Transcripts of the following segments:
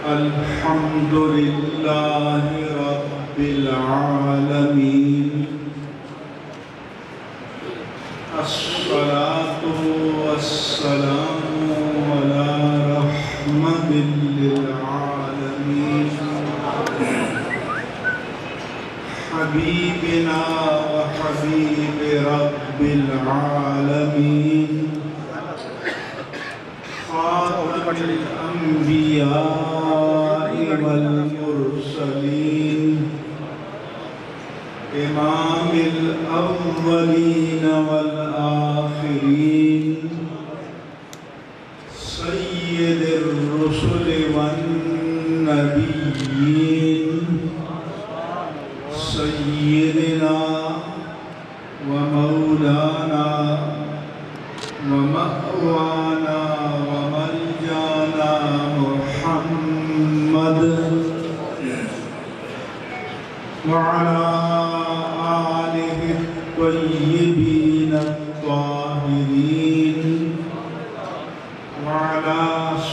الحمد لله رب العالمين الصلاة والسلام على رحمة للعالمين حبيبنا وحبيب رب العالمين خاتم الأنبياء والمرسلين إمام الأولين والآخرين سيد الرسل والنبيين سيدنا ومولانا ومأوانا وملجانا محمد وعلى آله الطيبين الطاهرين وعلى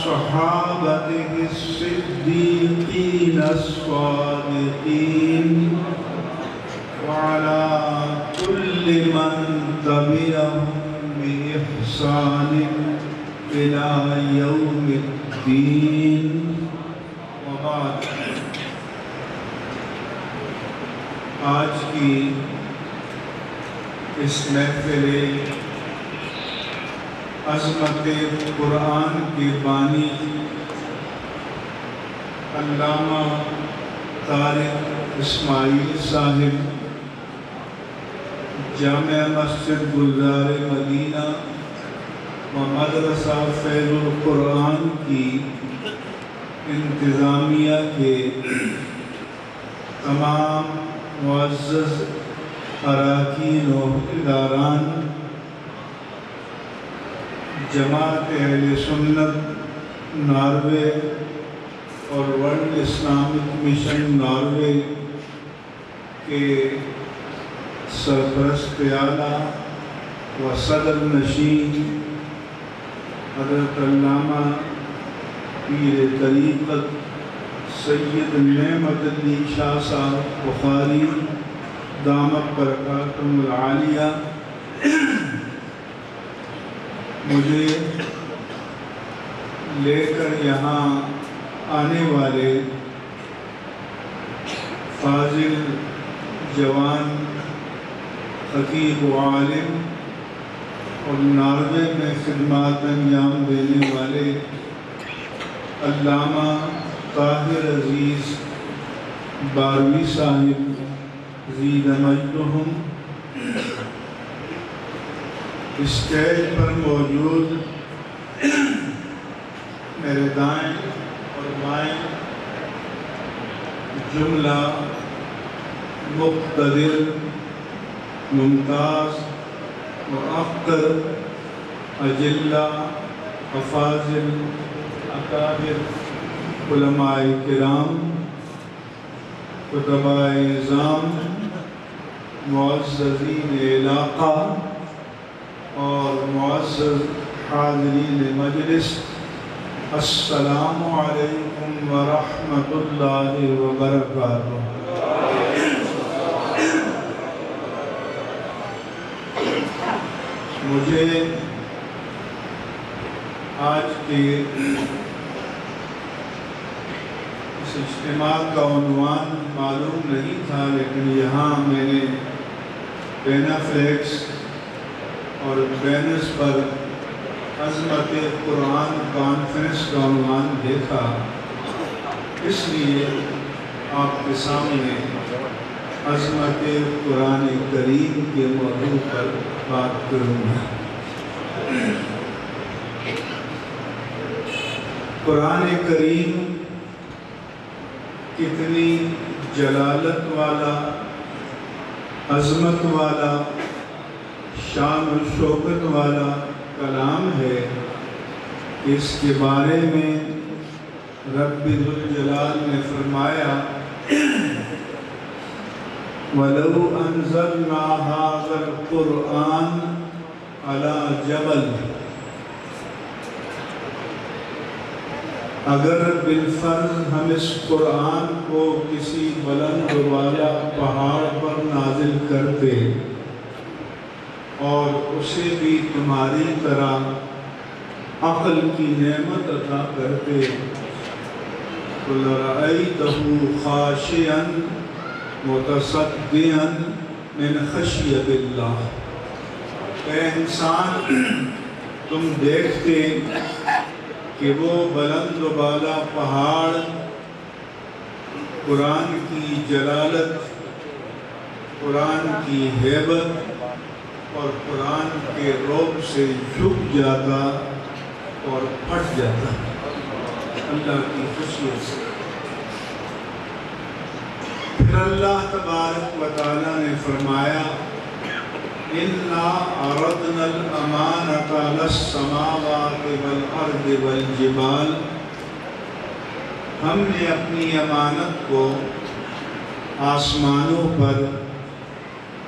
صحابته الصديقين الصادقين وعلى كل من تبعهم بإحسان إلى يوم الدين وبعد. آج کی اس محفل عظمت قرآن کے بانی علامہ طارق اسماعیل صاحب جامع مسجد گلزار مدینہ و مدرسہ فیض القرآن کی انتظامیہ کے تمام معزز اراکین و اداران، جماعت اہل سنت ناروے اور ورلڈ اسلامک مشن ناروے کے سرپرست اعلیٰ و صدر نشین حضرت علامہ پیر طریقت سید نعمت علی شاہ صاحب بخاری دامت برکاتہم العالیہ، مجھے لے کر یہاں آنے والے فاضل جوان حقیق و عالم اور ناروے میں خدمات انجام دینے والے علامہ طاہر عزیز باروی صاحب زید مجدہم، اسٹیج پر موجود میرے دائیں اور بائیں جملہ مقتدر ممتاز مؤثر اجلہ افاضل اکابر علماء کرام، خطباء اعظام، معززین علاقہ اور معزز حاضرین مجلس، السلام علیکم ورحمۃ اللہ وبرکاتہ۔ مجھے آج کے اس اجتماع کا عنوان معلوم نہیں تھا، لیکن یہاں میں نے بینا فلیکس اور بینرز پر عظمت قرآن کانفرنس کا عنوان دیکھا، اس لیے آپ کے سامنے عظمت قرآن کریم کے موضوع پر بات کروں گا۔ قرآن کریم کتنی جلالت والا، عظمت والا، شان و شوکت والا کلام ہے، اس کے بارے میں رب ذوالجلال نے فرمایا وَلَوْ أَنزَلْنَا هَذَا الْقُرْآنَ عَلَى جَبَلٍ اگر بالفرض ہم اس قرآن کو کسی بلند و بالا پہاڑ پر نازل کرتے اور اسے بھی تمہاری طرح عقل کی نعمت عطا کرتے تو لَرَأَيْتَهُ خَاشِعًا مُتَصَدِّعًا مِنْ خَشْيَةِ اللَّهِ۔ اے انسان، تم دیکھتے کہ وہ بلند و بالا پہاڑ قرآن کی جلالت، قرآن کی ہیبت اور قرآن کے رعب سے جھک جاتا اور پھٹ جاتا اللہ کی خشیت سے۔ پھر اللہ تبارک و تعالیٰ نے فرمایا اِنَّا عَرَضْنَا الْأَمَانَةَ عَلَى السَّمَاوَاتِ وَالْأَرْضِ وَالْجِبَالِ، ہم نے اپنی امانت کو آسمانوں پر،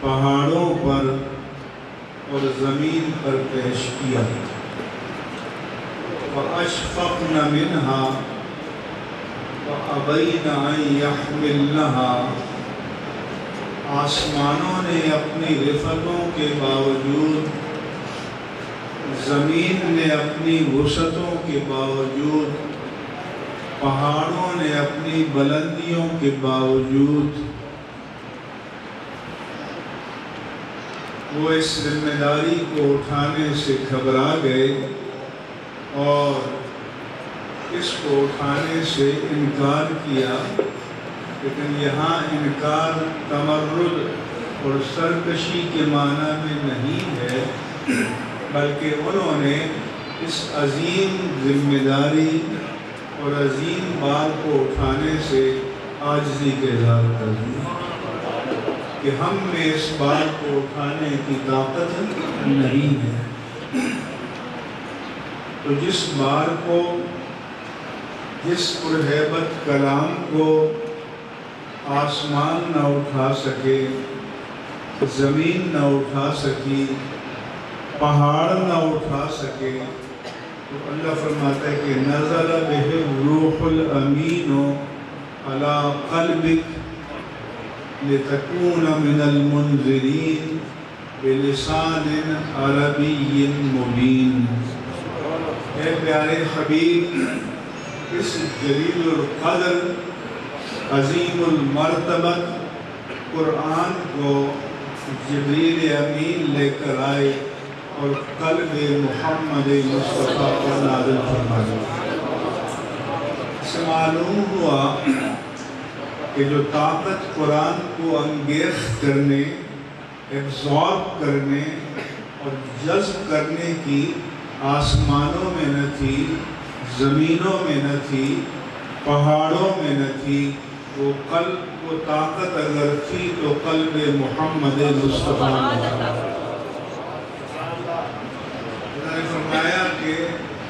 پہاڑوں پر اور زمین پر پیش کیا۔ وَأَشْفَقْنَ مِنْهَا وَأَبَيْنَ أَن يَحْمِلْنَهَا، آسمانوں نے اپنی رفتوں کے باوجود، زمین نے اپنی وسعتوں کے باوجود، پہاڑوں نے اپنی بلندیوں کے باوجود وہ اس ذمہ داری کو اٹھانے سے گھبرا گئے اور اس کو اٹھانے سے انکار کیا۔ لیکن یہاں انکار تمرد اور سرکشی کے معنی میں نہیں ہے، بلکہ انہوں نے اس عظیم ذمہ داری اور عظیم بات کو اٹھانے سے عاجزی کا اظہار کر دیا کہ ہم میں اس بات کو اٹھانے کی طاقت نہیں ہے۔ تو جس بار کو، جس پرہیبت کلام کو آسمان نہ اٹھا سکے، زمین نہ اٹھا سکی، پہاڑ نہ اٹھا سکے، تو اللہ فرماتا ہے کہ نزل بہ الروح الامین علی قلبک لتکون من المنذرین بلسان عربی مبین۔ اے پیارے حبیب، اس جلیل القدر، عظیم المرتبت قرآن کو جبریل امین لے کر آئے اور قلب محمد مصطفیٰ پر نازل فرمائے۔ اس سے معلوم ہوا کہ جو طاقت قرآن کو انگیخت کرنے، ایبزارب کرنے اور جذب کرنے کی آسمانوں میں نہ تھی، زمینوں میں نہ تھی، پہاڑوں میں نہ تھی، وہ طاقت اگر تھی تو قلب محمد مصطفیٰ میں۔ اللہ نے فرمایا کہ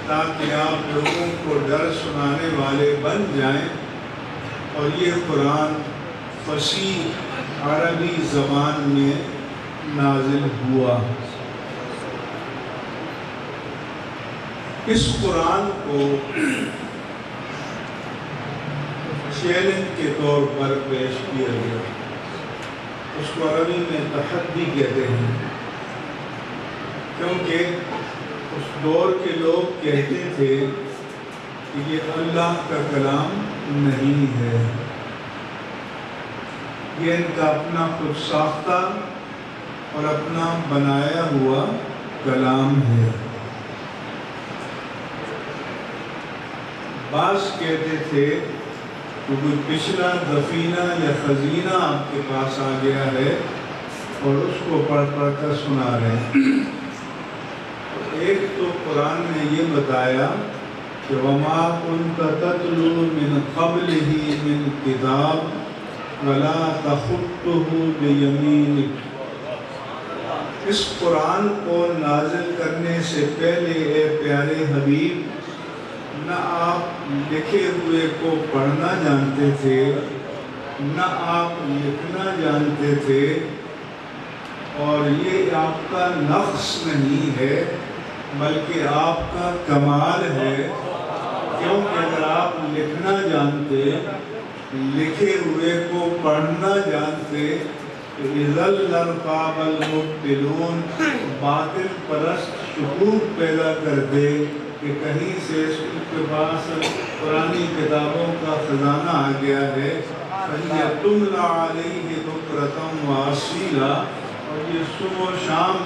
تاکہ آپ لوگوں کو ڈر سنانے والے بن جائیں، اور یہ قرآن فصیح عربی زبان میں نازل ہوا۔ اس قرآن کو چیلنج کے طور پر پیش کیا گیا۔ اس کو عربی میں تحدی کہتے ہیں، کیونکہ اس دور کے لوگ کہتے تھے کہ یہ اللہ کا کلام نہیں ہے، یہ ان کا اپنا خود ساختہ اور اپنا بنایا ہوا کلام ہے۔ بعض کہتے تھے کہ کوئی پچھلا دفینہ یا خزینہ آپ کے پاس آ گیا ہے اور اس کو پڑھ پڑھ کر سنا رہے ہیں۔ ایک تو قرآن نے یہ بتایا کہ وَمَا كُنْتَ تَتْلُو مِنْ قَبْلِهِ مِنْ كِتَابٍ وَلَا تَخُطُّهُ بِيَمِينِكَ۔ اس قرآن کو نازل کرنے سے پہلے اے پیارے حبیب، نہ آپ لکھے ہوئے کو پڑھنا جانتے تھے، نہ آپ لکھنا جانتے تھے، اور یہ آپ کا نقص نہیں ہے بلکہ آپ کا کمال ہے کیونکہ اگر آپ لکھنا جانتے، لکھے ہوئے کو پڑھنا جانتے تو اذل لرتاب المبطلون، باطل پرست شکوک پیدا کرتے کہ کہیں سے ان کے پاس پرانی کتابوں کا خزانہ آ گیا ہے، فَهِيَ تُمْلَى عَلَيْهِ بُكْرَةً وَأَصِيلًا، اور یہ صبح و شام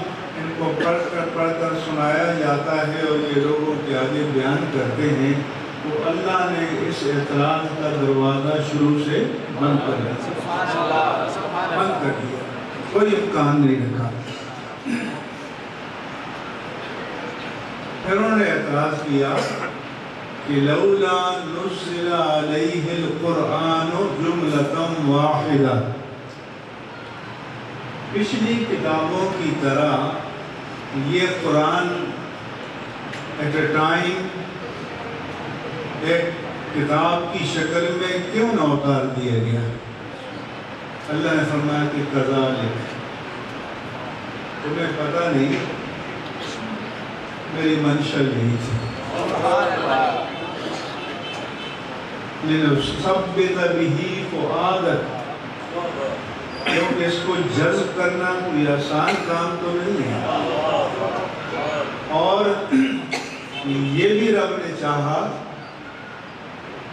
ان کو پڑھ کر سنایا جاتا ہے اور یہ لوگوں کے آگے بیان کرتے ہیں۔ تو اللہ نے اس اعتراض کا دروازہ شروع سے بند کر دیا، کوئی امکان نہیں رکھا۔ پھر انہوں نے اعتراض کیا کہ لولا نزل علیہ القرآن جملۃ واحدہ، پچھلی کتابوں کی طرح یہ قرآن ایٹ اے ٹائم ایک کتاب کی شکل میں کیوں نہ اتار دیا گیا؟ اللہ نے فرمایا کہ کذالک، تمہیں پتہ نہیں، میری منشا یہی تھی، لِنُثَبِّتَ بِهِ فُؤَادَكَ، کیونکہ اس کو جذب کرنا کوئی آسان کام تو نہیں ہے، اور یہ بھی رب نے چاہا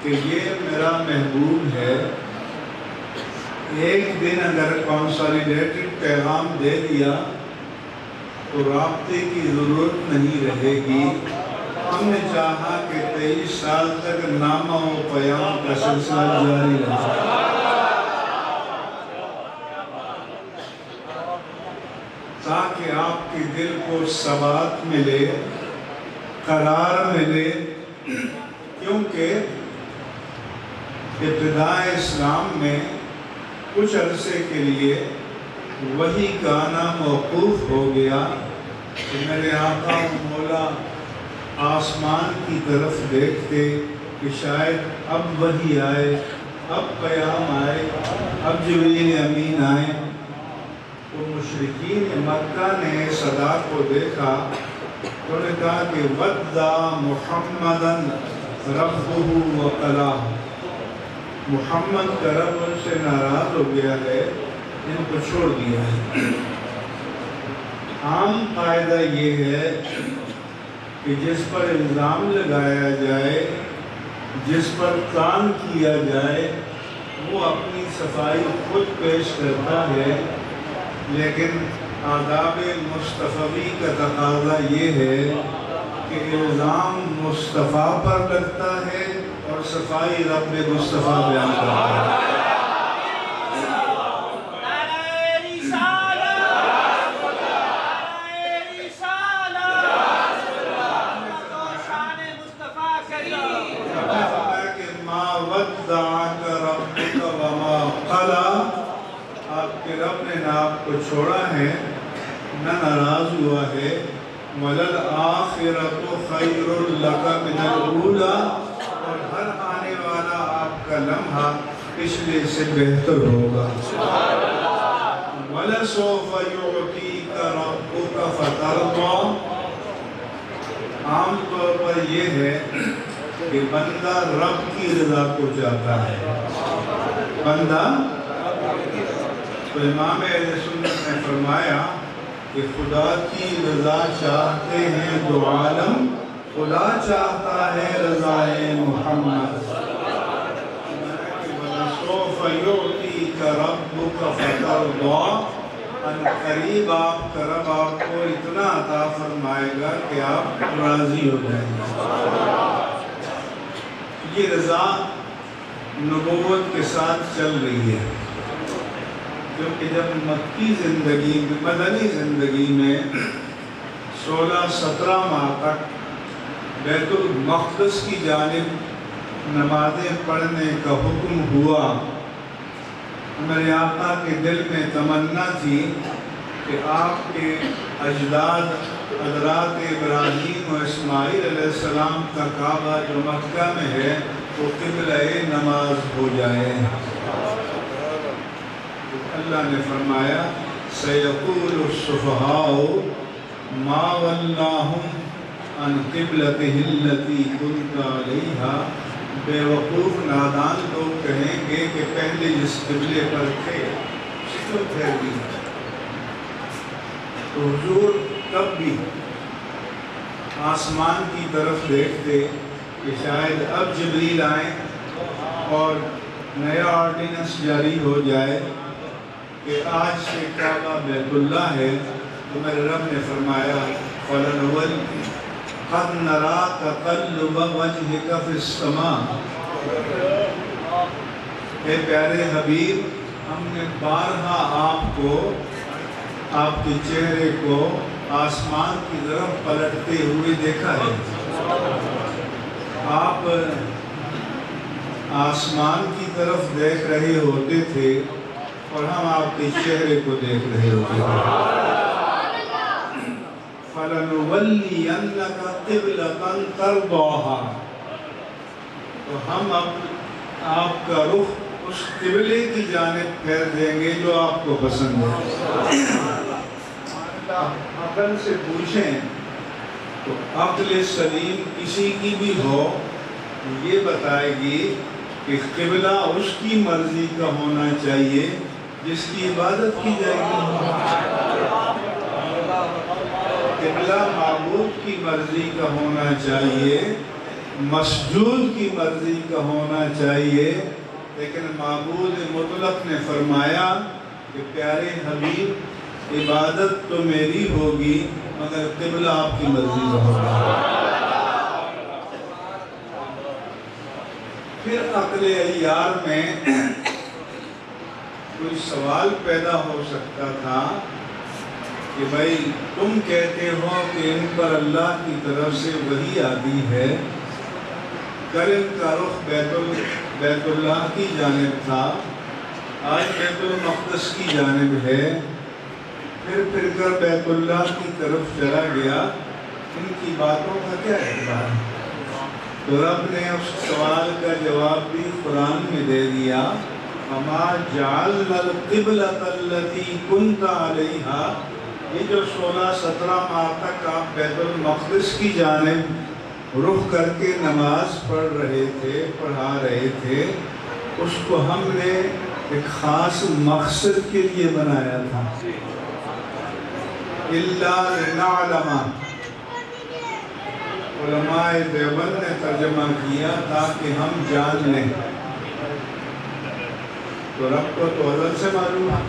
کہ یہ میرا محبوب ہے، ایک دن اگر کنسالیڈیٹڈ پیغام دے دیا تو رابطے کی ضرورت نہیں رہے گی۔ ہم نے چاہا کہ 23 سال تک نامہ و پیام کا سلسلہ جاری رہے، تاکہ آپ کے دل کو ثبات ملے، قرار ملے، کیونکہ ابتدائے اسلام میں کچھ عرصے کے لیے وحی کا آنا موقوف ہو گیا کہ میرے آقا و مولا آسمان کی طرف دیکھتے کہ شاید اب وحی آئے، اب پیام آئے، اب جبریل امین آئے۔ تو مشرکین مکہ نے صدا کو دیکھا تو انہوں نے کہا کہ وَدَّا مُحَمَّدًا رَبُّهُ وَقَلَاهُ، محمد کا رب ان سے ناراض ہو گیا ہے، ان کو چھوڑ دیا ہے۔ عام قاعدہ یہ ہے کہ جس پر الزام لگایا جائے، جس پر کام کیا جائے، وہ اپنی صفائی خود پیش کرتا ہے، لیکن آداب مصطفی کا تقاضا یہ ہے کہ الزام مصطفیٰ پر لگتا ہے اور صفائی رب مصطفیٰ بیان کرتا ہے۔ آپ کے رب نے نہ آپ کو چھوڑا ہے، نہ ناراض ہوا ہے، وَلَلْآخِرَةُ خَيْرٌ لَكَ مِنَ الْأُولَى، اور ہر آنے والا آپ کا لمحہ پچھلے سے بہتر ہوگا۔ وَلَسَوْفَ يُعْطِيكَ رَبُّكَ فَتَرْضَىٰ، عام طور پر یہ ہے کہ بندہ رب کی رضا کو چاہتا ہے، بندہ، تو امام اہل سنت نے فرمایا کہ خدا کی رضا چاہتے ہیں دو عالم، خدا چاہتا ہے رضائے محمد۔ وَلَسَوْفَ يُعْطِيكَ رَبُّكَ فَتَرْضَىٰ، ان قریب آپ کا رب آپ کو اتنا عطا فرمائے گا کہ آپ راضی ہو جائیں گے۔ یہ رضا نبوت کے ساتھ چل رہی ہے، کیونکہ جب مکی زندگی میں، مدنی زندگی میں 16-17 ماہ تک بیت المقدس کی جانب نمازیں پڑھنے کا حکم ہوا، میرے آقا کے دل میں تمنا تھی کہ آپ کے اجداد حضرات ابراہیم و اسماعیل علیہ السلام کا کعبہ جو مکہ میں ہے وہ قبلہ نماز ہو جائے۔ اللہ نے فرمایا سَيَقُولُ السُّفَهَاءُ مَا وَلَّاهُمْ عن قبلته التي كنت عليها، بے وقوف نادان لوگ کہیں گے کہ پہلے جس قبلے پر تھے کیوں پھیر دی۔ تو حضور کب بھی آسمان کی طرف دیکھتے کہ شاید اب جبریل آئیں اور نیا آرڈیننس جاری ہو جائے کہ آج سے کعبہ بیت اللہ ہے، تو میرے رب نے فرمایا قَدْ نَرَا تَقَلُّبَ وَجْهِكَ فِي السَّمَاءِ، اے پیارے حبیب، ہم نے بارہا آپ کو، آپ کے چہرے کو آسمان کی طرف پلٹتے ہوئے دیکھا ہے۔ آپ آسمان کی طرف دیکھ رہے ہوتے تھے اور ہم آپ کے چہرے کو دیکھ رہے ہوتے تھے۔ فَلَنُوَلِّيَنَّكَ قِبْلَةً تَرْضَاهَا، تو ہم اب آپ کا رخ اس قبلے کی جانب پھیر دیں گے جو آپ کو پسند ہے۔ عقل سے پوچھیں تو عقل سلیم کسی کی بھی ہو یہ بتائے گی کہ قبلہ اس کی مرضی کا ہونا چاہیے جس کی عبادت کی جائے گی، قبلہ معبود کی مرضی کا ہونا چاہیے، مسجود کی مرضی کا ہونا چاہیے، لیکن معبود مطلق نے فرمایا کہ پیارے حبیب عبادت تو میری ہوگی مگر قبلہ آپ کی مرضی کا ہوگا۔ پھر عقل عیار میں کوئی سوال پیدا ہو سکتا تھا کہ بھائی تم کہتے ہو کہ ان پر اللہ کی طرف سے وحی آتی ہے، کل ان کا رخ بیت اللہ کی جانب تھا، آج بیت المقدس کی جانب ہے، پھر کر بیت اللہ کی طرف چلا گیا، ان کی باتوں کا کیا اعتبار ہے؟ تو رب نے اس سوال کا جواب بھی قرآن میں دے دیا، وَمَا جَعَلْنَا الْقِبْلَةَ الَّتِي كُنْتَ عَلَيْهَا، یہ جو 16-17 ماہ تک آپ بیت المقدس کی جانب رخ کر کے نماز پڑھ رہے تھے، پڑھا رہے تھے، اس کو ہم نے ایک خاص مقصد کے لیے بنایا تھا، إِلَّا لِنَعْلَمَ، علماء دیوبند نے ترجمہ کیا تاکہ ہم جان لیں۔ تو رب کو تو ازل سے معلوم ہے،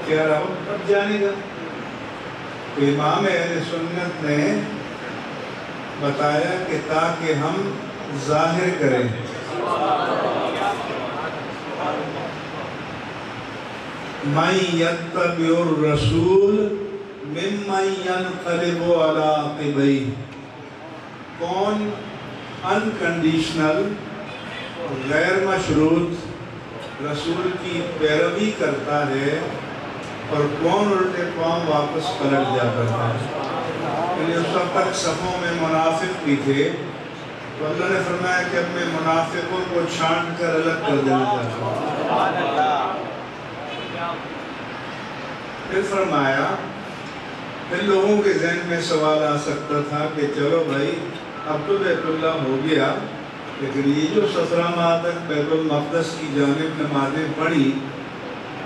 کیا رب کب جانے گا؟ تو امام اہل سنت نے بتایا کہ تاکہ ہم ظاہر کریں۔ مَن يَتَّبِعُ الرَّسُولَ مِمَّن يَنْقَلِبُ عَلَىٰ عَقِبَيْهِ، کون انکنڈیشنل غیر مشروط رسول کی پیروی کرتا ہے اور کون الٹے پاؤں واپس پلٹ جاتا ہے۔ یعنی اس وقت تک صفوں میں منافق بھی تھے، تو اللہ نے فرمایا کہ اب میں منافقوں کو چھانٹ کر الگ کر دینا چاہتا ہوں۔ پھر فرمایا، پھر لوگوں کے ذہن میں سوال آ سکتا تھا کہ چلو بھائی اب تو بیت اللہ ہو گیا، لیکن یہ جو 17 ماہ تک بیت المقدس کی جانب نمازیں پڑھی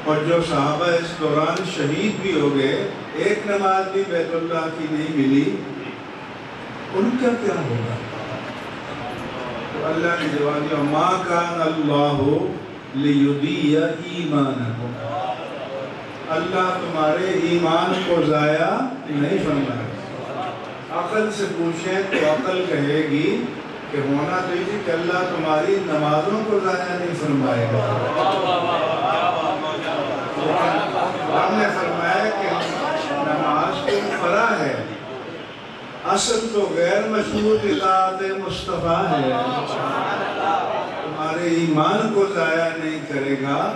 اور جو صحابہ اس دوران شہید بھی ہو گئے، ایک نماز بھی بیت اللہ کی نہیں ملی، ان کا کیا ہوگا؟ تو اللہ نے جواب دیا، مَا كَانَ اللَّهُ لِيُضِيَّ إِيمَانَكُمْ، اللہ تمہارے ایمان کو ضائع نہیں فرمائے۔ عقل سے پوچھیں تو عقل کہے گی کہ ہونا تو یہ کہ اللہ تمہاری نمازوں کو ضائع نہیں فرمائے گا۔ ہم نے فرمایا کہ نماز تو فرا ہے، اصل تو غیر مشروط اطاعت مصطفیٰ ہے، تمہارے ایمان کو ضائع نہیں کرے گا۔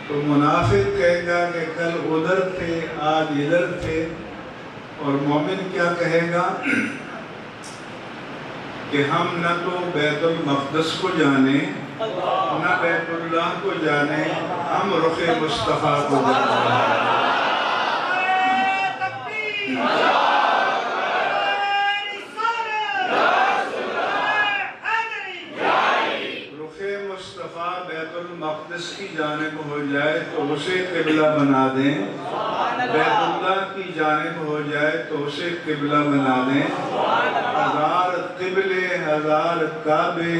تو منافق کہے گا کہ کل ادھر تھے آج ادھر تھے، اور مومن کیا کہے گا کہ ہم نہ تو بیت المقدس کو جانے نہ بیت اللہ کو جانے، ہم رخ مصطفیٰ کو جانے۔ بیت المقدس کی جانب ہو جائے تو اسے قبلہ بنا دیں، بیت اللہ کی جانب ہو جائے تو اسے قبلہ بنا دیں۔ 1000 قبلے 1000 کعبے،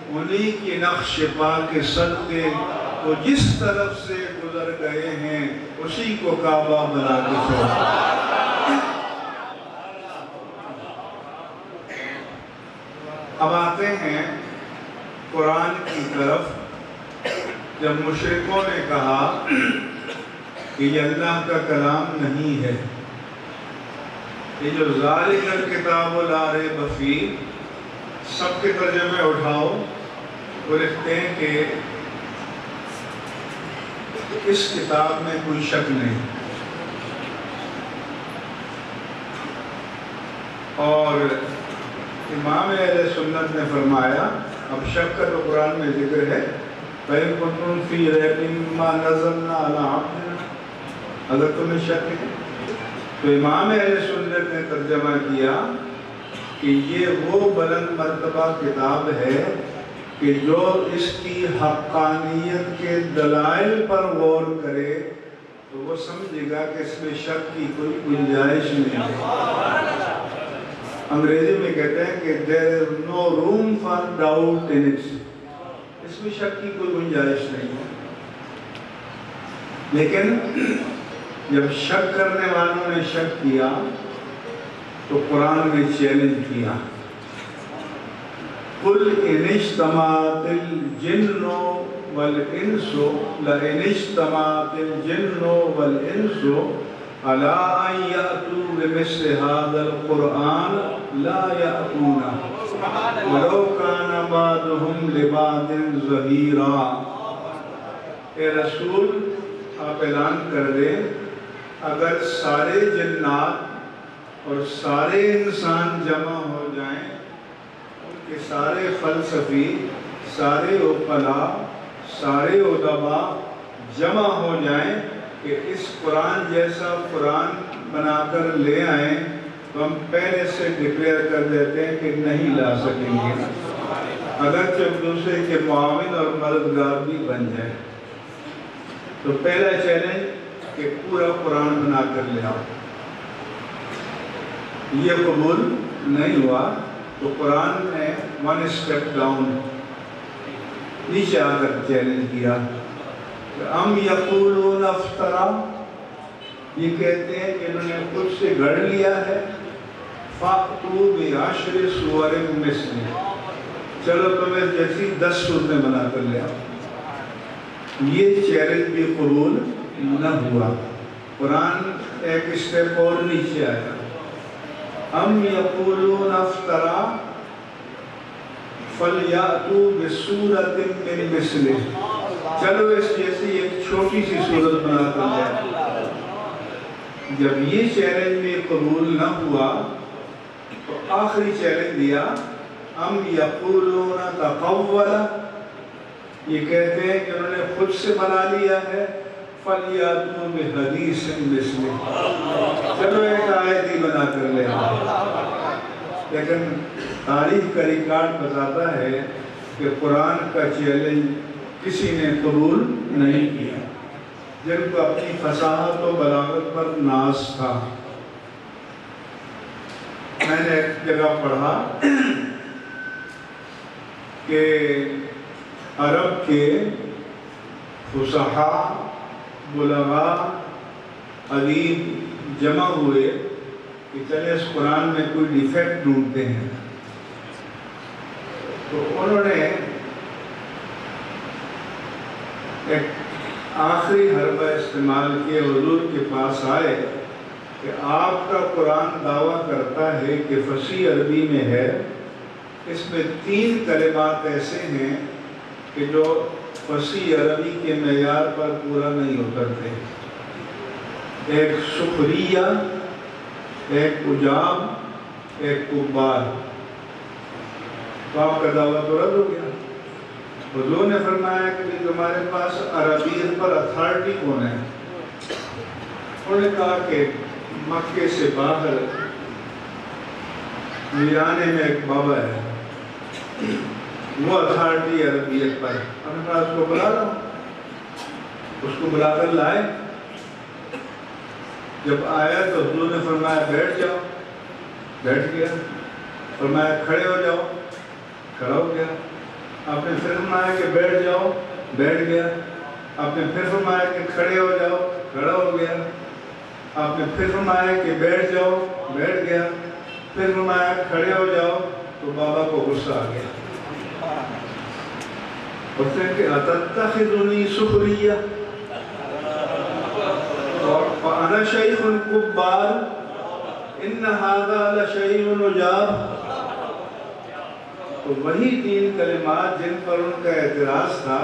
انہی کی نقش پا کے صدقے وہ جس طرف سے گزر گئے ہیں اسی کو کعبہ بنا کے چھوڑا۔ اب آتے ہیں قرآن کی طرف۔ جب مشرکوں نے کہا کہ یہ اللہ کا کلام نہیں ہے، یہ جو ذالک الکتاب لا ریب فیہ، سب کے ترجمے اٹھاؤ، وہ لکھتے ہیں کہ اس کتاب میں کوئی شک نہیں، اور امام اہل سنت نے فرمایا، اب شک کا تو قرآن میں ذکر ہے، فَإِن كُنتُمْ فِي رَيْبٍ مِّمَّا نَزَّلْنَا عَلَىٰ عَبْدِنَا، اگر تمہیں شک ہے تو امام اہل سنت نے ترجمہ کیا کہ یہ وہ بلند مرتبہ کتاب ہے کہ جو اس کی حقانیت کے دلائل پر غور کرے تو وہ سمجھے گا کہ اس میں شک کی کوئی گنجائش نہیں ہے۔ انگریزی میں کہتے ہیں کہ there is no room for doubt in it، اس میں شک کی کوئی گنجائش نہیں ہے۔ لیکن جب شک کرنے والوں نے شک کیا تو قرآن نے چیلنج کیا، قُلْ إِنِ اجْتَمَعَتِ الْجِنُّ وَالْإِنسُ لَإِنِ اجْتَمَعَتِ الْجِنُّ وَالْإِنسُ عَلَىٰ أَن يَأْتُوا بِمِثْلِ هَٰذَا الْقُرْآنِ لَا يَأْتُونَ وَلَوْ كَانَ بَعْضُهُمْ لِبَعْضٍ ظَهِيرًا۔ اے رسول آپ اعلان کر دیں، اگر سارے جنات اور سارے انسان جمع ہو جائیں، ان کے سارے فلسفی، سارے عقلاء، سارے ادباء جمع ہو جائیں کہ اس قرآن جیسا قرآن بنا کر لے آئیں تو ہم پہلے سے ڈکلیئر کر دیتے ہیں کہ نہیں لا سکیں گے، اگرچہ ایک دوسرے کے معاون اور مددگار بھی بن جائیں۔ تو پہلا چیلنج کہ پورا قرآن بنا کر لے آؤ، یہ قبول نہیں ہوا تو قرآن نے 1 اسٹیپ ڈاؤن نیچے آ کر چیلنج کیا، ام یقولون افترا، یہ کہتے ہیں کہ انہوں نے خود سے گھڑ لیا ہے، فَأْتُوا بِعَشْرِ سُوَرٍ مِثْلِهِ، چلو تمہیں جیسی 10 صورتیں بنا کر لے آؤ۔ یہ چیلنج بھی قبول نہ ہوا، قرآن ایک اسٹیپ اور نیچے آیا، ام یقولون افترا فَلْيَأْتُوا بِسُورَةٍ مِّن مِثْلِهِ، چلو اس جیسی ایک چھوٹی سی صورت بنا کر لے آؤ۔ جب یہ چیلنج بھی قبول نہ ہوا تو آخری چیلنج دیا، ام یقولون تقولہ، یہ کہتے ہیں کہ انہوں نے خود سے بنا لیا ہے، فَلْيَأْتُوا بِحَدِيثٍ مِثْلِهِ، چلو ایک آیت ہی بنا کر لے آؤ۔ لیکن تاریخ کا ریکارڈ بتاتا ہے کہ قرآن کا چیلنج کسی نے قبول نہیں کیا، جن کو اپنی فصاحت و بلاغت پر ناز تھا۔ میں نے ایک جگہ پڑھا کہ عرب کے فصحاء، بلغاء، ادیب جمع ہوئے کہ چلے اس قرآن میں کوئی ڈیفیکٹ ڈھونڈتے ہیں، تو انہوں نے ایک آخری حربہ استعمال کیے، حضور کے پاس آئے کہ آپ کا قرآن دعویٰ کرتا ہے کہ فصیح عربی میں ہے، اس میں 3 کلمات ایسے ہیں کہ جو فصیح عربی کے معیار پر پورا نہیں اترتے، ایک سخریہ، ایک عجاب، ایک قبال، تو آپ کا دعویٰ تو رد ہو گیا۔ حضور نے فرمایا کہ تمہارے پاس عربیت پر اتھارٹی کون ہے؟ انہوں نے کہا کہ مکے سے باہر میرانے میں ایک بابا ہے، وہ اتھارٹی عربیت پر. ہم نے کہا اس کو بلا لو. اس کو بلا کر لائے. جب آیا تو حضور نے فرمایا بیٹھ جاؤ. بیٹھ گیا. فرمایا کھڑے ہو جاؤ. کھڑا ہو گیا. آپ نے پھر فرمایا کہ بیٹھ جاؤ. بیٹھ گیا. آپ نے پھر فرمایا کہ کھڑے ہو جاؤ. کھڑا ہو گیا. آپ نے پھر فرمایا کہ بیٹھ جاؤ. بیٹھ گیا. پھر فرمایا کھڑے ہو جاؤ. تو بابا کو غصہ آ گیا. اس نے کہ اتتخذنی سخریہ وأنا شیخ کبار ان ھذا لشیء عجاب. تو وہی 3 کلمات جن پر ان کا اعتراض تھا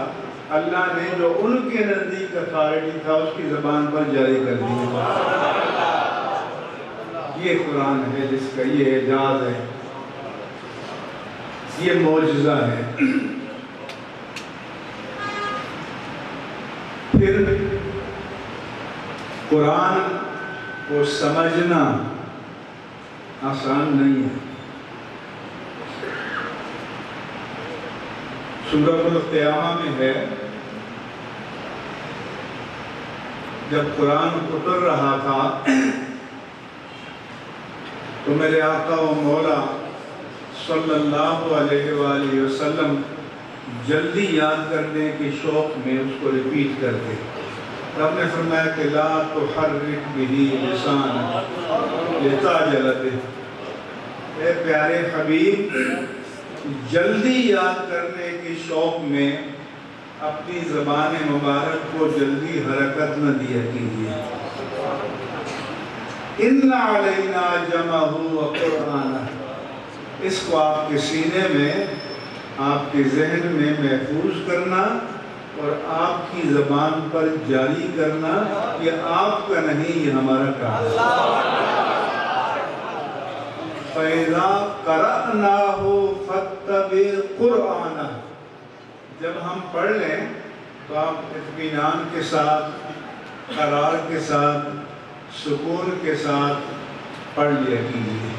اللہ نے جو ان کے نزدیک اتھارٹی تھا اس کی زبان پر جاری کر دیا. یہ قرآن ہے جس کا یہ اعجاز ہے. یہ معجزہ ہے. پھر قرآن کو سمجھنا آسان نہیں ہے. سورۃ القیامہ میں ہے جب قرآن اتر رہا تھا تو میرے آقا و مولا صلی اللہ علیہ وآلہ وسلم جلدی یاد کرنے کے شوق میں اس کو ریپیٹ کرتے. رب نے فرمایا کہ لا تحرک بہ لسانک لتعجل بہ. اے پیارے حبیب جلدی یاد کرنے کے شوق میں اپنی زبان مبارک کو جلدی حرکت نہ دیا کیجیے. ان علینا جمعہ وقرآنہ. اس کو آپ کے سینے میں آپ کے ذہن میں محفوظ کرنا اور آپ کی زبان پر جاری کرنا یہ آپ کا نہیں یہ ہمارا کام ہے. فَإِذَا قَرَأْنَاهُ فَاتَّبِعْ قُرْآنَهُ. جب ہم پڑھ لیں تو آپ اطمینان کے ساتھ قرار کے ساتھ سکون کے ساتھ پڑھ لیا کیجیے.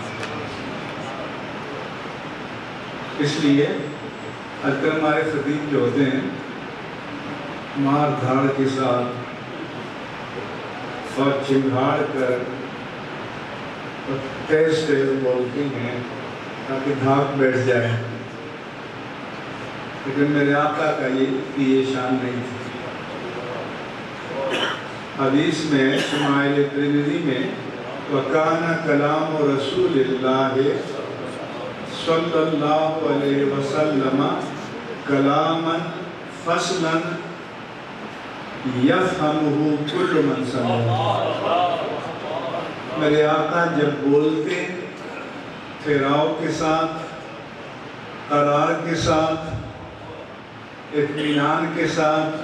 اس لیے آج کل ہمارے خطیب جو ہوتے ہیں مار دھاڑ کے ساتھ اور چنگھاڑ کر اور تیز بولتے ہیں تاکہ دھاک بیٹھ جائے. لیکن میرے آقا کا یہ شان نہیں تھی. حدیث میں شمائل ترمذی میں وَكَانَ كَلَامُ رَسُولِ اللَّهِ صلی اللہ علیہ وسلم کلاما فصلا یفہمہ کل من سمعہ. میرے آقا جب بولتے ٹھہراؤ کے ساتھ قرار کے ساتھ اطمینان کے ساتھ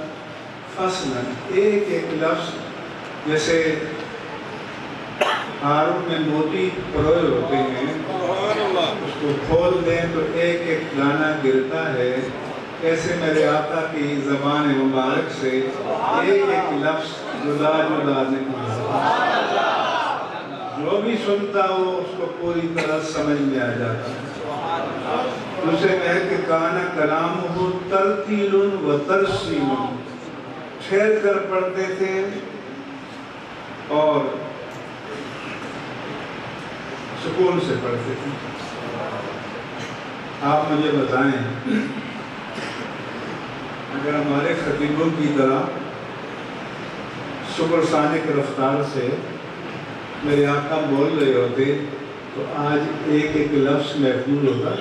فصلا ایک ایک لفظ جیسے ہاروں میں موتی پروئے ہوتے ہیں اس کو کھول دیں تو ایک ایک دانہ گرتا ہے. ایسے میرے آقا کی زبان مبارک سے ایک ایک لفظ جدا جدا نکلتا. جو بھی سنتا ہو اس کو پوری طرح سمجھ میں آ جاتا. دوسرے میں ہے کہ کانا کلامہ ترتیل و ترسیل. ٹھہر کر پڑھتے تھے اور سکون سے پڑھتے تھے. آپ مجھے بتائیں اگر ہمارے خطیبوں کی طرح سپر سانک رفتار سے میرے آقا بول رہے ہوتے تو آج ایک ایک لفظ محفوظ ہوتا.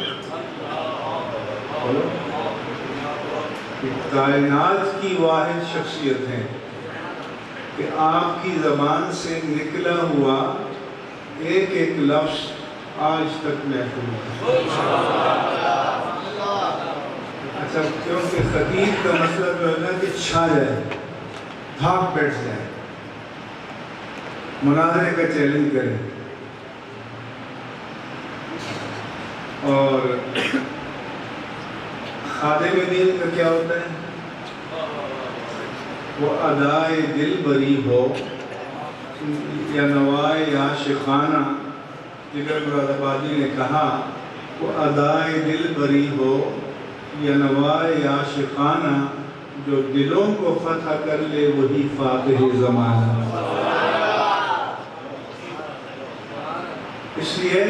کائنات کی واحد شخصیت ہے کہ آپ کی زبان سے نکلا ہوا ایک ایک لفظ آج تک محفوظ ہے. اچھا کیونکہ خطیب کا مطلب جو ہے نا کہ چھا جائے بھاگ بیٹھ جائے مناظرے کا چیلنج کرے. اور خادم دین کا کیا ہوتا ہے وہ ادائے دل بری ہو یا نوائے عاشقانہ. جگر مراد آبادی نے کہا وہ ادائے دل بری ہو یا نوائے عاشقانہ جو دلوں کو فتح کر لے وہی فاتح زمانہ۔ اس لیے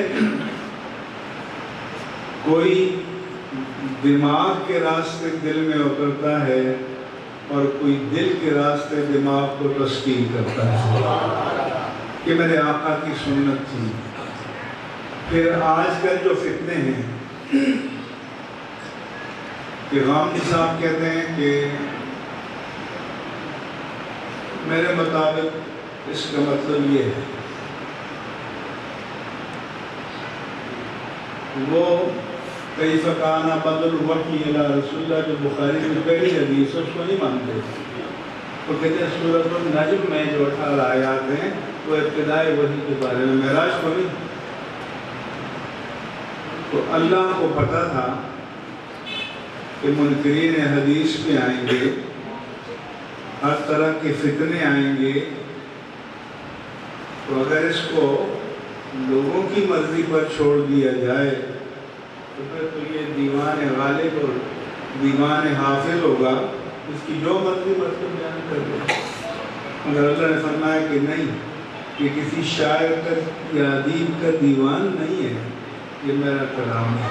کوئی دماغ کے راستے دل میں اترتا ہے اور کوئی دل کے راستے دماغ کو تسکین کرتا ہے کہ میرے آقا کی سنت تھی۔ پھر آج کل جو فتنے ہیں کہ غامدی صاحب کہتے ہیں کہ میرے مطابق اس کا مطلب یہ ہے، وہ کیف کان بدء الوحی الی رسول اللہ جو بخاری میں پہلی حدیث ہے اس کو نہیں مانتے۔ وہ کہتے ہیں سورۃ النجم میں جو 18 آیات ہیں وہ ابتدائی وحی کے بارے میں، معراج کو نہیں۔ تو اللہ کو پتہ تھا کہ منکرین حدیث بھی آئیں گے، ہر طرح کے فتنے آئیں گے، تو اگر اس کو لوگوں کی مرضی پر چھوڑ دیا جائے تو پھر تو یہ دیوان غالب اور دیوان حافظ ہوگا، اس کی جو مرضی مطلب بیان کر دے۔ مگر اللہ نے فرمایا کہ نہیں، یہ کسی شاعر کا یا ادیب کا دیوان نہیں ہے، یہ میرا کلام ہے۔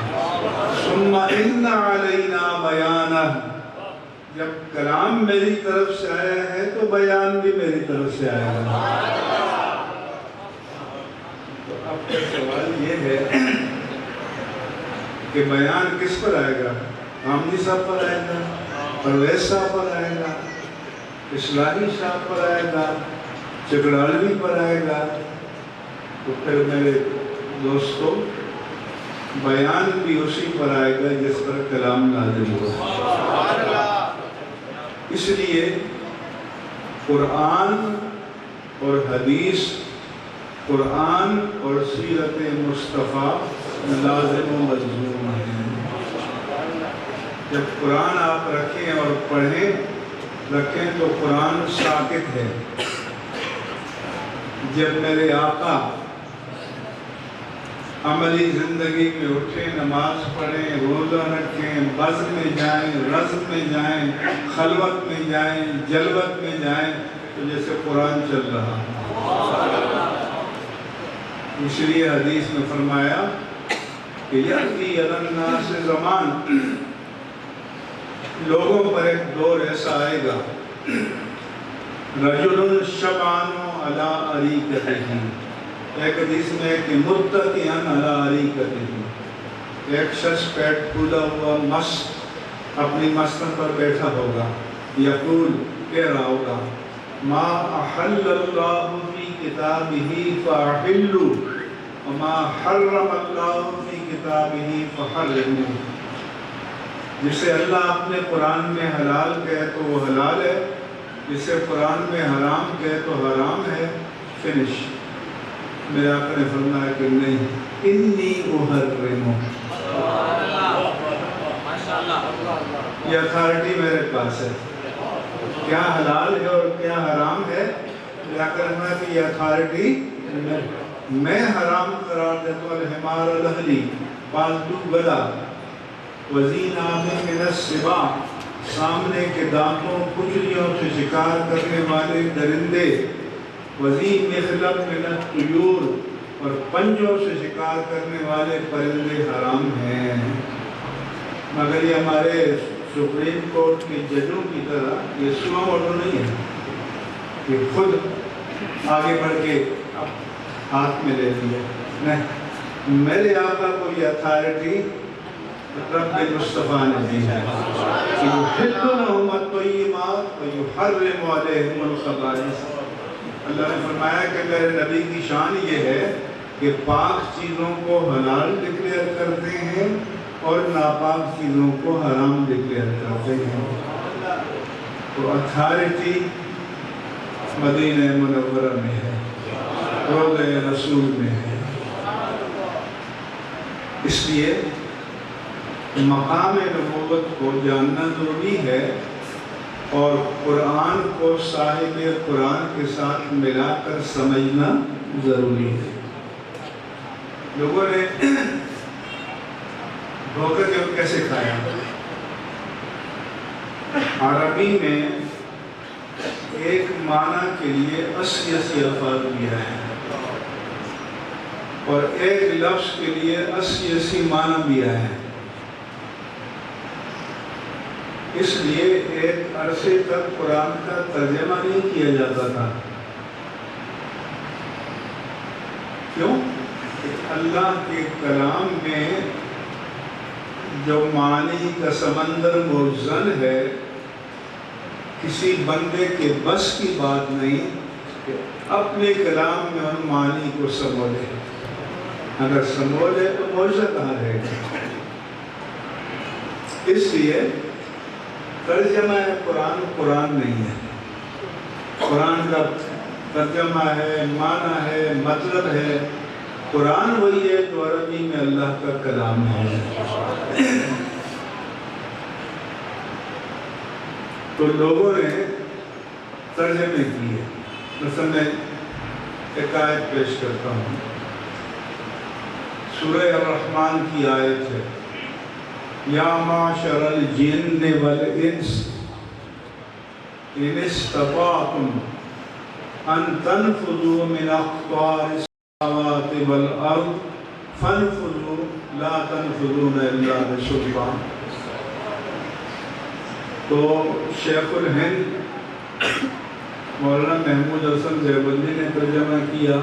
ثم ان علینا بیانہ، جب کلام میری طرف سے آیا ہے تو بیان بھی میری طرف سے آئے گا۔ تو اب کا سوال یہ ہے کہ بیان کس پر آئے گا؟ غامدی صاحب پر آئے گا، پرویز صاحب پر آئے گا، اصلاحی صاحب پر آئے گا، چکڑالوی پر آئے گا؟ تو پھر میرے دوستو بیان بھی اسی پر آئے گا جس پر کلام نازل ہوا۔ اس لیے قرآن اور حدیث، قرآن اور سیرت مصطفیٰ لازم و ملزوم ہیں۔ جب قرآن آپ رکھیں اور رکھیں تو قرآن ساکت ہے۔ جب میرے آقا عملی زندگی میں اٹھیں، نماز پڑھیں، روزہ رکھیں، بزم میں جائیں، رزم میں جائیں، خلوت میں جائیں، جلوت میں جائیں، تو جیسے قرآن چل رہا ہے۔ اس لیے حدیث میں فرمایا کہ یأتی علی الناس زمان، لوگوں پر ایک دور ایسا آئے گا، رجل شبعان علی اریکتہ، ایک حدیث میں کہ متکئا علی اریکتہ، ایک شخص پیٹ پھولا ہوا مست اپنی مستن پر بیٹھا ہوگا، یقول کہہ رہا ہوگا ما احل اللہ فی کتابہ فاحلوا وما حرم اللہ فی کتابہ فحرموا، جسے اللہ اپنے قرآن میں حلال کہے تو وہ حلال ہے، جسے قرآن میں حرام کہے تو حرام ہے، فنش۔ میرے آقا نے فرمایا کہ نہیں، انی احرم، یہ اتھارٹی میرے پاس ہے، کیا حلال ہے اور کیا حرام ہے، میرے آقا نے فرمایا کہ یہ اتھارٹی میں حرام قرار دیتا ہوں الحمار الاہلی، پالتو گدھا، وزینہ من السباع، سامنے کے دانتوں کچلیوں سے شکار کرنے والے درندے، وزین مخلب من الطیور، اور پنجوں سے شکار کرنے والے پرندے حرام ہیں۔ مگر یہ ہمارے سپریم کورٹ کے ججوں کی طرح یہ سوا آرڈر نہیں ہے کہ خود آگے بڑھ کے ہاتھ میں لے لیا، نہیں، میرے آقا کو یہ اتھارٹی رب مصطفیٰ نے دی ہے کہ یحل لہم الطیبات ویحرم علیہم الخبائث۔ اللہ نے فرمایا کہ میرے نبی کی شان یہ ہے کہ پاک چیزوں کو حلال ڈکلیئر کرتے ہیں اور ناپاک چیزوں کو حرام ڈکلیئر کرتے ہیں۔ تو اتھارٹی مدینہ منورہ میں ہے، روضہ رسول میں ہے۔ اس لیے مقام نبوت کو جاننا ضروری ہے اور قرآن کو صاحب قرآن کے ساتھ ملا کر سمجھنا ضروری ہے۔ لوگوں نے دھوکہ کیسے کھایا؟ عربی میں ایک معنی کے لیے 80 الفاظ بھی آئے ہیں اور ایک لفظ کے لیے 80 معنی بھی آئے ہیں. اس لیے ایک عرصے تک قرآن کا ترجمہ نہیں کیا جاتا تھا. کیوں؟ اللہ کے کلام میں جو معانی کا سمندر موزن ہے، کسی بندے کے بس کی بات نہیں کہ اپنے کلام میں ان معانی کو سمولے. اگر سمولے تو موزہ کہاں رہے گا؟ اس لیے ترجمہ قرآن قرآن نہیں ہے. قرآن کا ترجمہ ہے، معنی ہے، مطلب ہے. قرآن وہی ہے جو عربی میں اللہ کا کلام ہے. تو لوگوں نے ترجمے کیے. مثلا میں ایک آیت پیش کرتا ہوں. سورہ الرحمن کی آیت ہے، یا معشر الجن والانس ان استطعتم ان تنفذوا من اقطار السماوات والارض فانفذوا لا تنفذون الا بسلطان. تو شیخ الہند مولانا محمود حسن دیوبندی نے ترجمہ کیا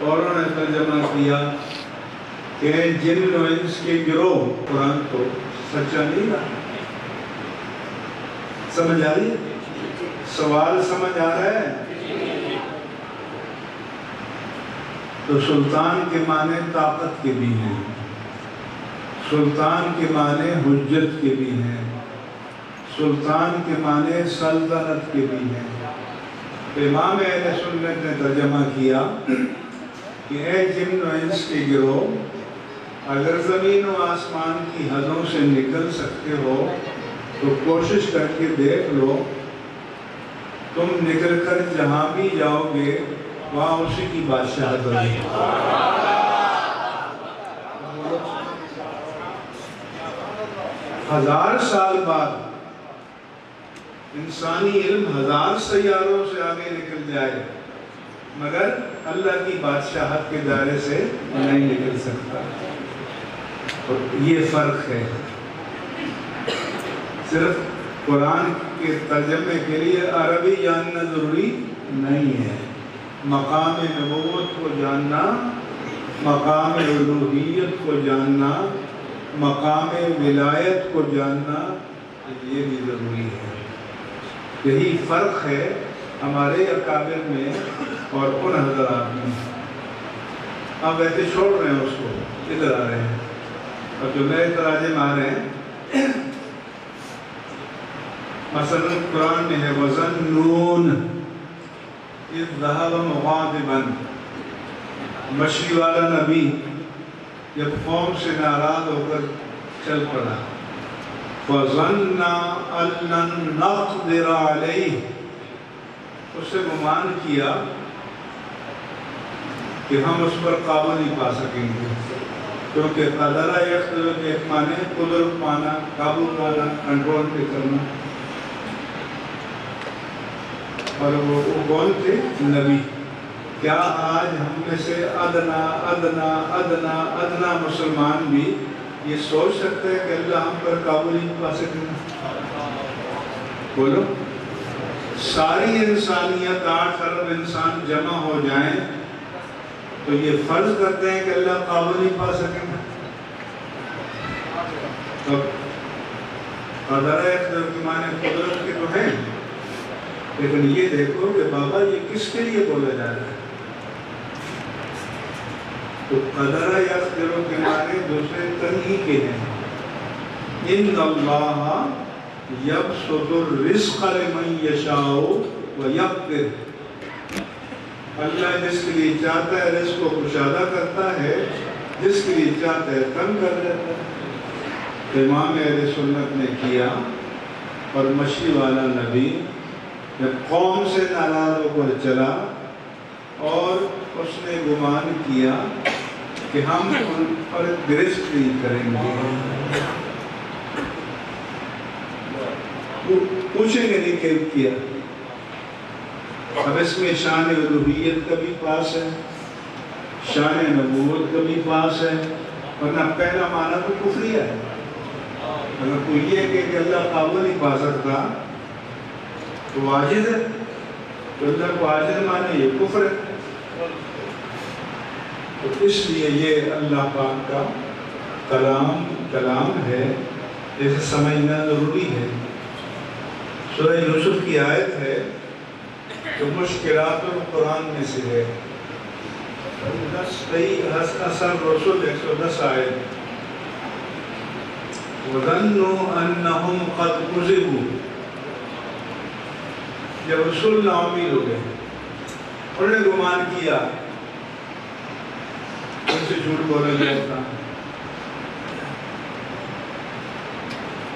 اور انہوں نے ترجمہ کیا کہ جن و انس کے گروہ. قرآن تو سچا نہیں رہا. سمجھ آ رہی ہے؟ سوال سمجھ آ رہا ہے؟ تو سلطان کے معنی طاقت کے بھی ہیں، سلطان کے معنی حجت کے بھی ہیں، سلطان کے معنی سلطنت کے بھی ہیں. امام اہل سنت نے ترجمہ کیا کہ اے جن و انس کے گروہ، اگر زمین و آسمان کی حدوں سے نکل سکتے ہو تو کوشش کر کے دیکھ لو. تم نکل کر جہاں بھی جاؤ گے وہاں اسی کی بادشاہت ہوگی. 1000 سال بعد انسانی علم 1000 سیاروں سے آگے نکل جائے مگر اللہ کی بادشاہت کے دائرے سے نہیں نکل سکتا. یہ فرق ہے. صرف قرآن کے ترجمے کے لیے عربی جاننا ضروری نہیں ہے. مقام نبوت کو جاننا، مقام الوہیت کو جاننا، مقام ولایت کو جاننا، یہ بھی ضروری ہے. یہی فرق ہے ہمارے اکابر میں اور ان حضرات میں. آپ ایسے چھوڑ رہے ہیں اس کو، ادھر آ رہے ہیں اور جو نئے تراجم آ رہے ہیں. مثلا قرآن میں ہے وَظَنُّونَ اِذْ ذَهَبَ مُغَاضِبًا. مچھلی والا نبی جب قوم سے ناراض ہو کر چل پڑا. فَظَنَّ أَن لَّن نَّقْدِرَ عَلَيْهِ. اس سے گمان کیا کہ ہم اس پر قابو نہیں پا سکیں گے، کیونکہ قدرہ یقدر کے ایک معنی قدرت پانا، قابو پانا، کنٹرول پہ کرنا. اور وہ کون تھے؟ نبی. کیا آج ہم میں سے ادنا ادنا ادنا ادنا مسلمان بھی یہ سوچ سکتے ہیں کہ اللہ ہم پر قابو نہیں پا سکیں گے؟ بولو. ساری انسانیت 8 ارب انسان جمع ہو جائیں تو یہ فرض کرتے ہیں کہ اللہ قابو نہیں پا سکیں گے. تو قدرہ اقدر کے معنی قدرت کے تو ہیں، لیکن یہ دیکھو کہ بابا یہ کس کے لیے بولا جا رہا ہے. تو قدرہ اقدر کے معنی دوسرے تنہی کے ہیں. ان اللہ یبسط الرزق لمن یشاء ویقدر. اللہ جس کے لیے چاہتا ہے رزق کو کشادہ کرتا ہے، جس کے لیے چاہتا ہے تنگ کر دیتا ہے. امام اہل سنت نے کیا اور مچھلی والا نبی جب قوم سے ناراض ہو کر چلا اور اس نے گمان کیا کہ ہم ان پر گرفت نہیں کریں گے. پوچھیں گے نہیں کہ کیا. اب اس میں شان الوہیت کا بھی پاس ہے, شان نبوت کا بھی پاس ہے, ورنہ پہلا معنی تو کفریہ ہے. اگر کوئی یہ کہ اللہ قابل نہیں پا سکتا تو عاجز ہے, تو اللہ کو عاجز مانے یہ کفر ہے. تو اس لیے یہ اللہ پاک کا کلام ہے, اسے سمجھنا ضروری ہے. سورہ یوسف کی آیت ہے جو مشکلات القرآن میں سے ہے, 10 اثر رسول 110 آیت. وَظَنُّوا أَنَّهُمْ قَدْ كُذِبُوا, جب رسول ناامید ہو گئے, انہوں نے گمان کیا ان سے جھوٹ بولا گیا تھا.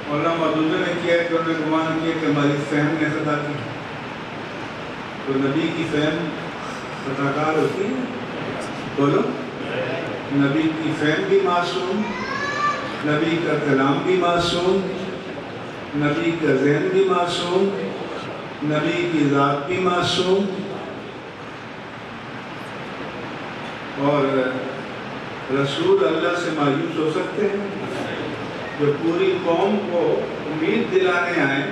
مولانا مودود نے کیا کہ انہوں نے گمان کیا کہ ہماری فہم نے خطا کی. تو نبی کی فہم خطا کار ہوتی ہے؟ بولو, نبی کی فہم بھی معصوم, نبی کا کلام بھی معصوم, نبی کا ذہن بھی معصوم, نبی کی ذات بھی معصوم. اور رسول اللہ سے مایوس ہو سکتے ہیں جو پوری قوم کو امید دلانے آئے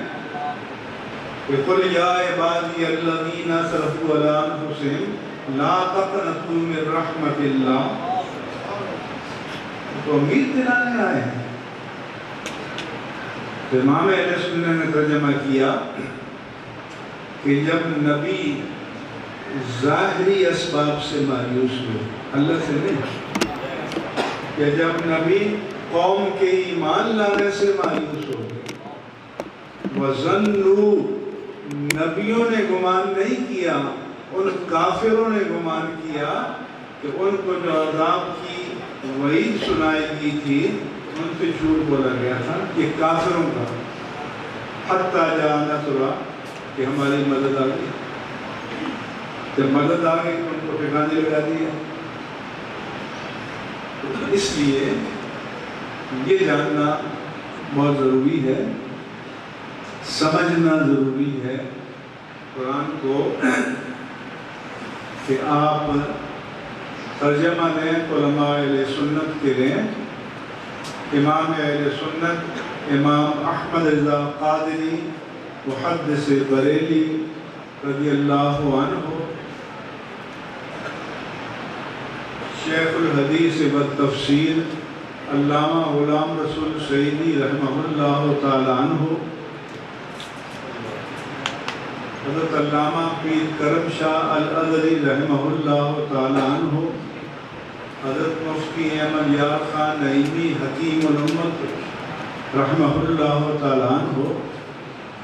کہ قل یا عبادی الذین اسرفوا علی انفسہم لا تقنطوا من رحمت اللہ, تو امید دلانے آئے ہیں. تو امام اہل سنت نے ترجمہ کیا کہ جب نبی ظاہری اسباب سے مایوس ہوئے, اللہ سے نہیں, کہ جب نبی قوم کے ایمان لانے سے مایوس ہو گئے. وَظَنُّوا, نبیوں نے گمان نہیں کیا, ان کافروں نے گمان کیا کہ ان کو جو عذاب کی وعید سنائی گئی تھی ان سے جھوٹ بولا گیا تھا, یہ کافروں کا. حتیٰ جاء نصر, کہ ہماری مدد آ گئی. جب مدد آ گئی تو ان کو ٹھکانے لگا دیا. اس لیے یہ جاننا بہت ضروری ہے, سمجھنا ضروری ہے قرآن کو, کہ آپ ترجمہ دیں علماء اہل سنت کے لیں. امام اہل سنت امام احمد رضا قادری محدث بریلی رضی اللہ عنہ, شیخ الحدیث والتفسیر علامہ غلام رسول سعیدی رحمہ اللہ تعالی عنہ, حضرت علامہ پیر کرم شاہ الازہری رحمہ اللہ تعالی عنہ, حضرت مفتی احمد یار خان نعیمی حکیم الامت رحمہ اللہ تعالی عنہ.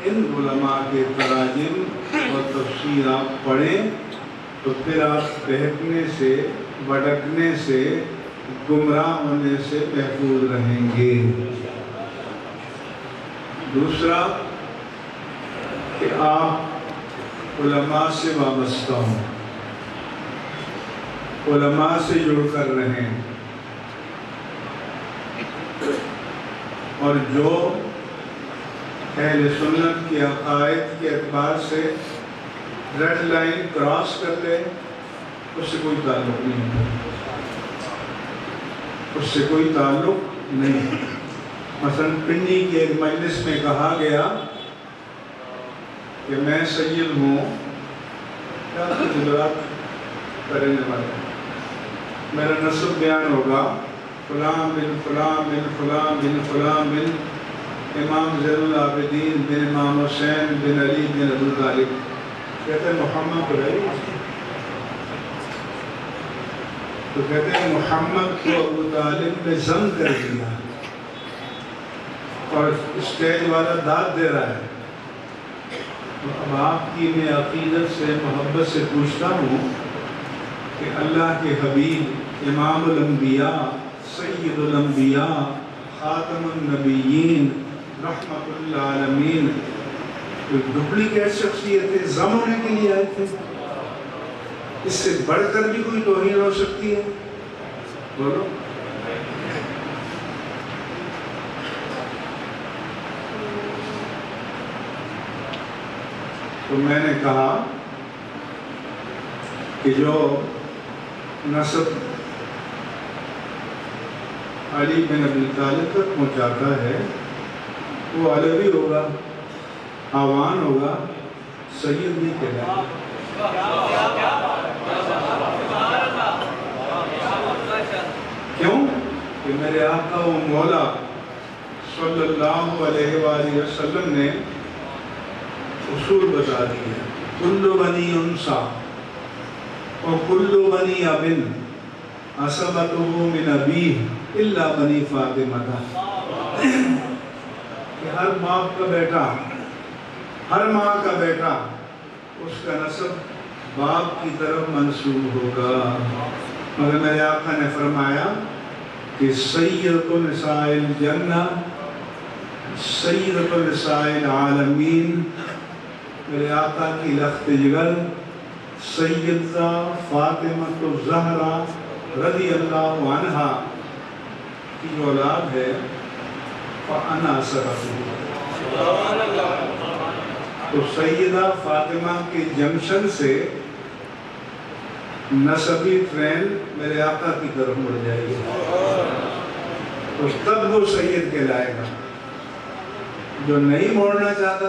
ان علماء کے تراجم اور تفسیر آپ پڑھیں تو پھر آپ بہکنے سے, بھٹکنے سے, گمراہ ہونے سے محفوظ رہیں گے. دوسرا کہ آپ علماء سے وابستہ ہوں, علماء سے جڑ کر رہیں, اور جو اہل سنت کے عقائد کے اعتبار سے ریڈ لائن کراس کر لے اس سے کوئی تعلق نہیں ہے, اس سے کوئی تعلق نہیں ہے. مثلا پنڈی کی ایک مجلس میں کہا گیا کہ میں سید ہوں, کیا تجربات کرنے والا, میرا نسب بیان ہوگا فلاں بن فلاں بن فلاں بن فلاں بن امام زین العابدین بن امام حسین بن علی بن ابو طالب. کہتے ہیں محمد کو ہے, تو کہتے ہیں محمد کو ابو طالب نے ضم کر دیا, اور اسٹیج والا داد دے رہا ہے. تو اب آپ کی میں عقیدت سے محبت سے پوچھتا ہوں کہ اللہ کے حبیب امام الانبیاء سید الانبیاء خاتم النبیین رحمت للعالمین کوئی ڈپلیکیٹ شخصیت ضم ہونے کے لیے آئے تھے؟ اس سے بڑھ کر بھی کوئی توہین ہو سکتی ہے؟ بولو. تو میں نے کہا کہ جو نسب علی بن ابی طالب تک پہنچاتا ہے وہ علوی ہوگا، آوان ہوگا، سید نہیں کہلائے گا۔ کیوں؟ کہ میرے آقا و مولا صلی اللہ علیہ وآلہ وسلم نے اصول بتا دی ہے، کل بنی انسا و کل بنی ابن عصبتہ من ابیہ الا بنی فاطمہ، کہ ہر باپ کا بیٹا، ہر ماں کا بیٹا، اس کا نسب باپ کی طرف منسوب ہوگا، مگر میرے آقا نے فرمایا کہ سیدۃ نساء الجنہ، سیدۃ نساء العالمین، میرے آقا کی لخت جگر سیدہ فاطمہ الزہرا رضی اللہ عنہا کی جو اولاد ہے فَأَنَا أَسْرَفُهُ، تو سیدہ فاطمہ کے جنکشن سے نسبی ٹرین میرے آقا کی طرف مڑ جائے گی، تو تب وہ سید کہلائے گا۔ جو نہیں موڑنا چاہتا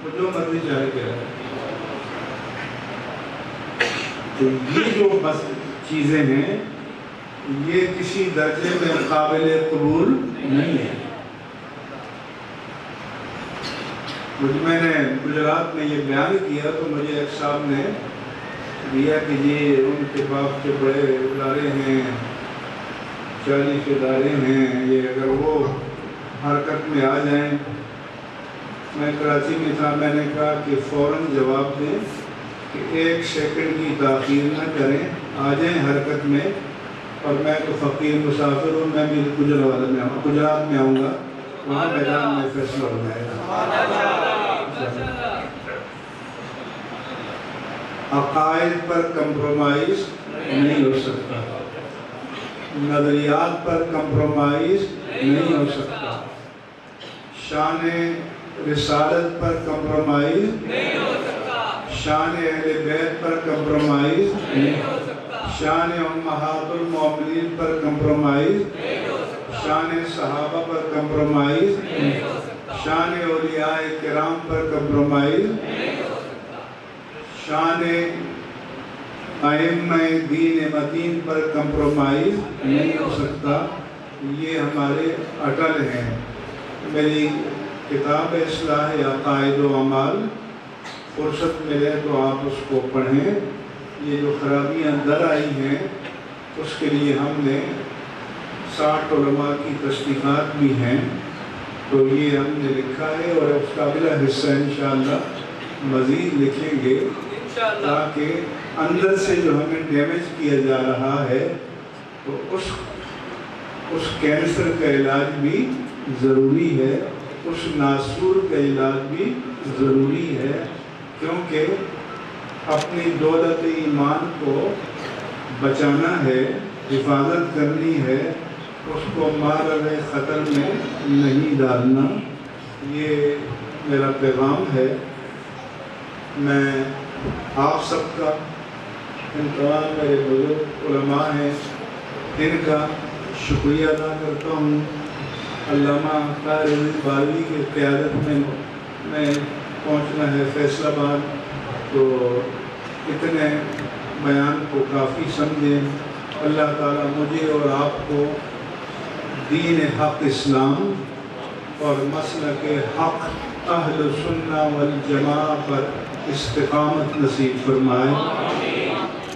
وہ جو مرضی چاہے کہلائے۔ تو یہ جو بس چیزیں ہیں یہ کسی درجے میں قابل قبول نہیں ہے۔ میں نے گجرات میں یہ بیان کیا تو مجھے ایک صاحب نے دیا کہ یہ ان کے باپ کے بڑے ادارے ہیں، 40 ادارے ہیں، یہ اگر وہ حرکت میں آ جائیں۔ میں کراچی میں تھا، میں نے کہا کہ فوراً جواب دیں کہ 1 سیکنڈ کی تاخیر نہ کریں، آ جائیں حرکت میں، اور میں تو فقیر مسافر ہوں، میں بھی گجرات میں آؤں گا، وہاں میدان میں فیصلہ ہو جائے گا۔ عقائد پر کمپرومائز نہیں ہو سکتا، نظریات پر کمپرومائز نہیں ہو سکتا، شان رسالت پر کمپرومائز نہیں ہو سکتا، شان اہل بیت پر کمپرومائز نہیں ہو سکتا، شان امہات المومنین پر کمپرومائز نہیں ہو سکتا، شان صحابہ پر کمپرومائز نہیں ہو سکتا، شان اولیاء کرام پر کمپرومائز نہیں ہو سکتا، شان ائمہ دین متین پر کمپرومائز نہیں ہو سکتا۔ یہ ہمارے اٹل ہیں۔ میری کتاب اصلاح عقائد و اعمال، فرصت ملے تو آپ اس کو پڑھیں۔ یہ جو خرابیاں در آئی ہیں اس کے لیے ہم نے 60 علماء کی تصدیقات بھی ہیں، تو یہ ہم نے لکھا ہے اور اس کا اگلا حصہ انشاءاللہ مزید لکھیں گے، تاکہ اندر سے جو ہمیں ڈیمیج کیا جا رہا ہے تو اس کینسر کا علاج بھی ضروری ہے، اس ناسور کا علاج بھی ضروری ہے، کیونکہ اپنی دولت ایمان کو بچانا ہے، حفاظت کرنی ہے، اس کو مارغ خطر میں نہیں ڈالنا۔ یہ میرا پیغام ہے۔ میں آپ سب کا، ان تمام میرے بزرگ علماء ہیں ان کا شکریہ ادا کرتا ہوں۔ علامہ طاہر بالوی کی قیادت میں پہنچنا ہے فیصل آباد، تو اتنے بیان کو کافی سمجھیں۔ اللہ تعالیٰ مجھے اور آپ کو دین حق اسلام اور مسلک حق اہل سنہ والجماعہ پر استقامت نصیب فرمائے،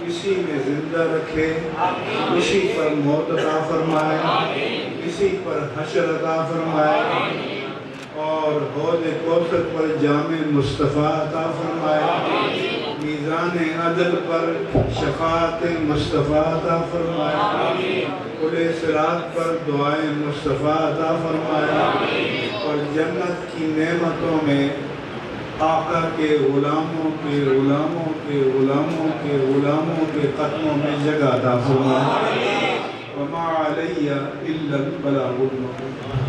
اسی میں زندہ رکھے، اسی پر موت عطا فرمائے، اسی پر حشر عطا فرمائے، اور حوض کوثر پر جام مصطفیٰ عطا فرمائے، میزان عدل پر شفاعت مصطفیٰ عطا فرمائے، پل صراط پر دعائیں مصطفیٰ عطا فرمائے، اور جنت کی نعمتوں میں آقا کے غلاموں کے غلاموں کے غلاموں کے غلاموں کے قدموں میں جگہ عطا فرمائے۔ وما علی الا البلاغ المبین۔